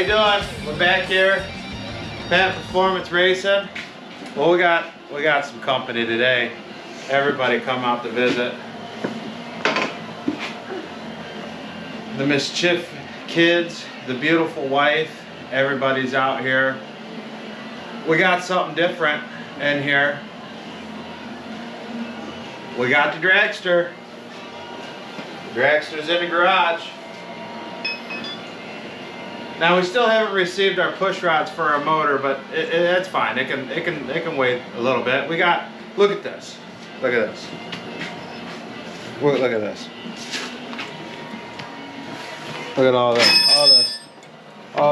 you doing? We're back here, Patten Performance Racing. Well, we got some company today. Everybody come out to visit. The mischief kids, the beautiful wife, everybody's out here. We got something different in here. We got the dragster. The dragster's in the garage. Now we still haven't received our push rods for our motor, but that's fine. It can wait a little bit. We got, look at this. Look at this. Look at this. Look at all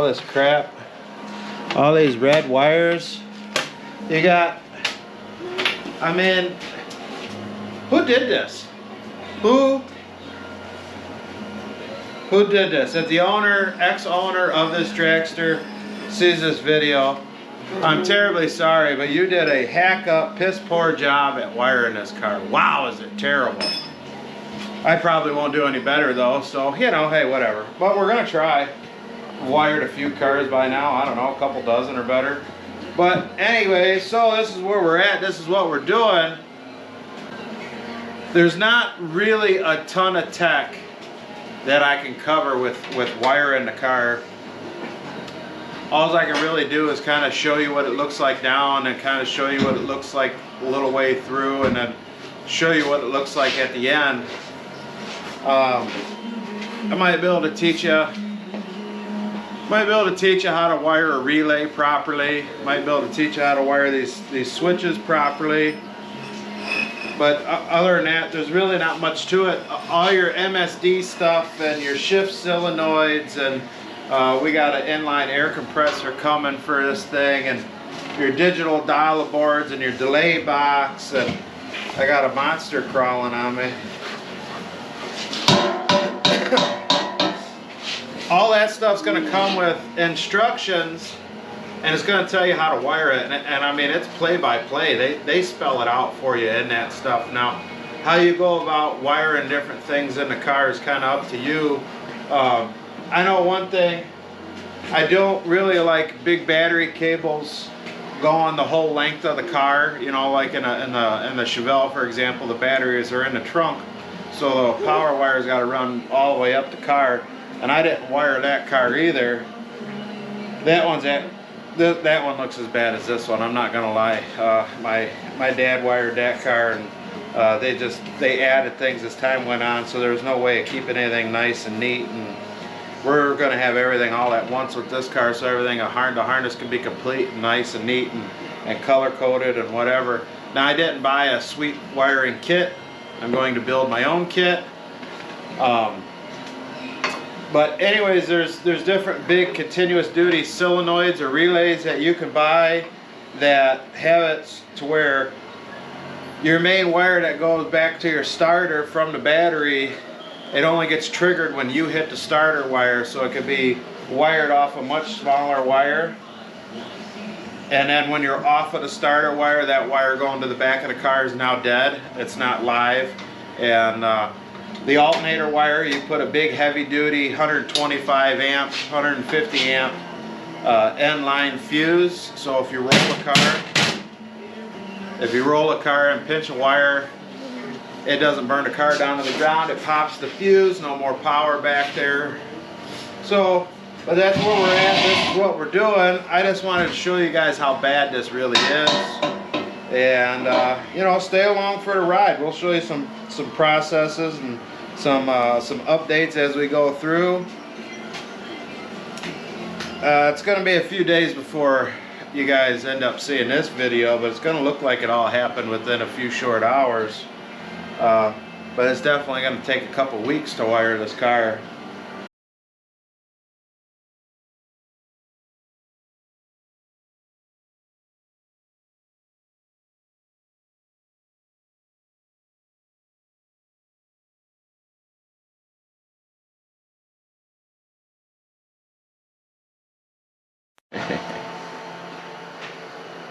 this crap. All these red wires. You got, I mean, who did this? Who did this? If the owner, ex-owner of this dragster sees this video, I'm terribly sorry, but you did a hack-up, piss-poor job at wiring this car. Wow, is it terrible. I probably won't do any better though, so, you know, hey, whatever. But we're gonna try. Wired a few cars by now, I don't know, a couple dozen or better. But anyway, so this is where we're at, this is what we're doing. There's not really a ton of tech that I can cover with wiring the car. All I can really do is kind of show you what it looks like down and kind of show you what it looks like a little way through and then show you what it looks like at the end. I might be able to teach you how to wire a relay properly. Might be able to teach you how to wire these switches properly. But other than that, there's really not much to it. All your MSD stuff and your shift solenoids, and we got an inline air compressor coming for this thing, and your digital dial boards and your delay box, and I got a monster crawling on me. All that stuff's going to come with instructions, and it's going to tell you how to wire it, and I mean, it's play-by-play. They spell it out for you in that stuff. Now, how you go about wiring different things in the car is kind of up to you. I know one thing, I don't really like big battery cables going the whole length of the car. You know, like in the Chevelle, for example, the batteries are in the trunk, so the power wire's got to run all the way up the car. And I didn't wire that car either. That one looks as bad as this one, I'm not gonna lie. My dad wired that car, and they added things as time went on, so there was no way of keeping anything nice and neat. And we're gonna have everything all at once with this car, so everything, the harness can be complete and nice and neat and color coded and whatever. Now, I didn't buy a sweet wiring kit. I'm going to build my own kit. But anyways, there's different big continuous duty solenoids or relays that you can buy that have it to where your main wire that goes back to your starter from the battery, it only gets triggered when you hit the starter wire, so it can be wired off a much smaller wire. And then when you're off of the starter wire, that wire going to the back of the car is now dead. It's not live. And the alternator wire, you put a big heavy duty 125 amp, 150 amp N-line fuse. So if you roll a car and pinch a wire, it doesn't burn the car down to the ground. It pops the fuse, no more power back there. So, but that's where we're at. This is what we're doing. I just wanted to show you guys how bad this really is. And you know, stay along for the ride. We'll show you some processes and some updates as we go through. It's going to be a few days before you guys end up seeing this video, but it's going to look like it all happened within a few short hours. But it's definitely going to take a couple weeks to wire this car.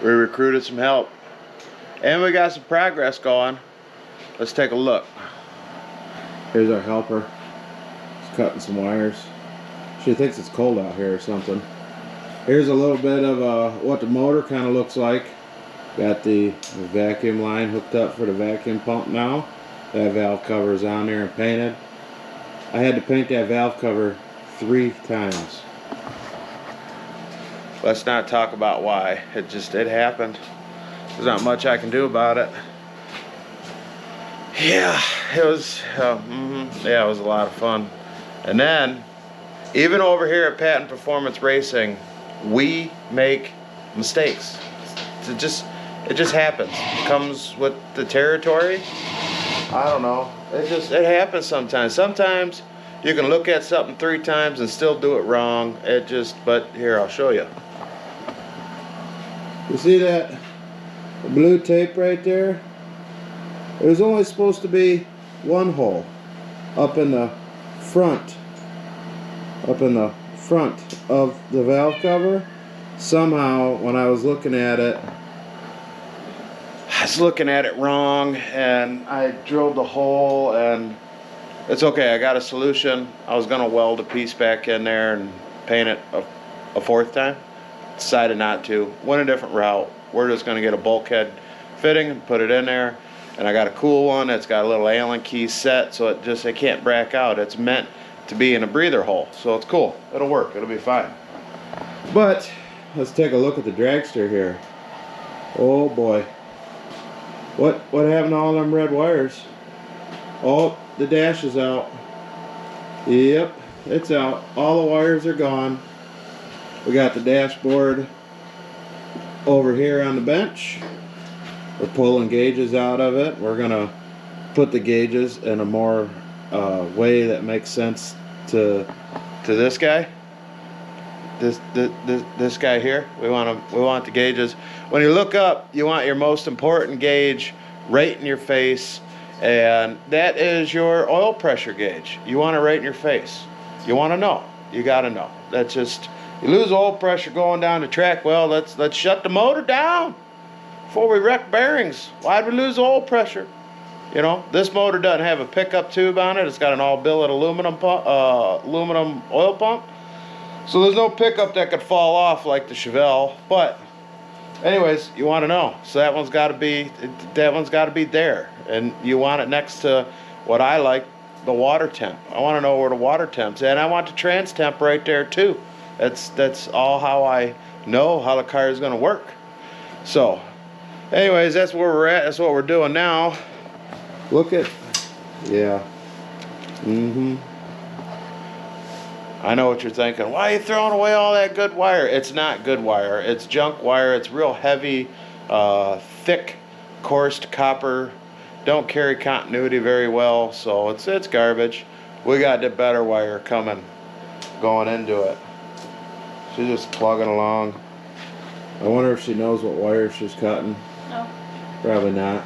We recruited some help and we got some progress going. Let's take a look. Here's our helper. She's cutting some wires. She thinks it's cold out here or something. Here's a little bit of what the motor kind of looks like. Got the vacuum line hooked up for the vacuum pump now. That valve cover is on there and painted. I had to paint that valve cover 3 times. Let's not talk about why. It happened. There's not much I can do about it. Yeah, it was yeah, it was a lot of fun. And then, even over here at Patten Performance Racing, we make mistakes. It just happens. It comes with the territory. I don't know. It happens sometimes. Sometimes you can look at something 3 times and still do it wrong. But here, I'll show you. You see that blue tape right there? It was only supposed to be 1 hole up in the front of the valve cover. Somehow, when I was looking at it, wrong, and I drilled the hole, and it's okay. I got a solution. I was gonna weld a piece back in there and paint it a 4th time. Decided not to. Went a different route. We're just gonna get a bulkhead fitting and put it in there. And I got a cool one that's got a little Allen key set, so it can't brack out. It's meant to be in a breather hole, so it's cool. It'll work. It'll be fine. But let's take a look at the dragster here. Oh boy. What happened to all them red wires? Oh, the dash is out. Yep, it's out. All the wires are gone. We got the dashboard over here on the bench. We're pulling gauges out of it. We're gonna put the gauges in a more way that makes sense to this guy. This guy here. We want the gauges. When you look up, you want your most important gauge right in your face, and that is your oil pressure gauge. You want it right in your face. You want to know. You got to know. That's just, you lose oil pressure going down the track. Well, let's shut the motor down before we wreck bearings. Why'd we lose oil pressure? You know, this motor doesn't have a pickup tube on it. It's got an all billet aluminum oil pump. So there's no pickup that could fall off like the Chevelle. But anyways, you want to know. So that one's got to be there, and you want it next to what I like, the water temp. I want to know where the water temp's at, and I want the trans temp right there too. That's all how I know how the car is going to work. So anyways, that's where we're at. That's what we're doing now. Look at, yeah. I know what you're thinking. Why are you throwing away all that good wire? It's not good wire. It's junk wire. It's real heavy, thick, coursed copper. Don't carry continuity very well, so it's garbage. We got the better wire going into it. She's just plugging along. I wonder if she knows what wire she's cutting. No. Probably not.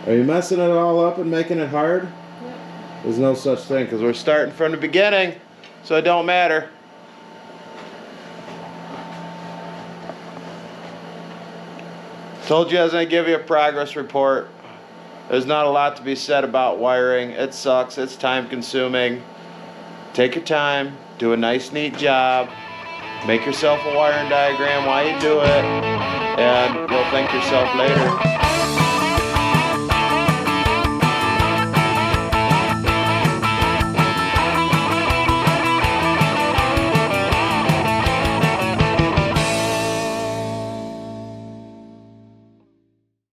Are you messing it all up and making it hard? Yep. There's no such thing, because we're starting from the beginning. So it don't matter. Told you I was going to give you a progress report. There's not a lot to be said about wiring. It sucks. It's time consuming. Take your time. Do a nice neat job. Make yourself a wiring diagram while you do it. And you'll thank yourself later.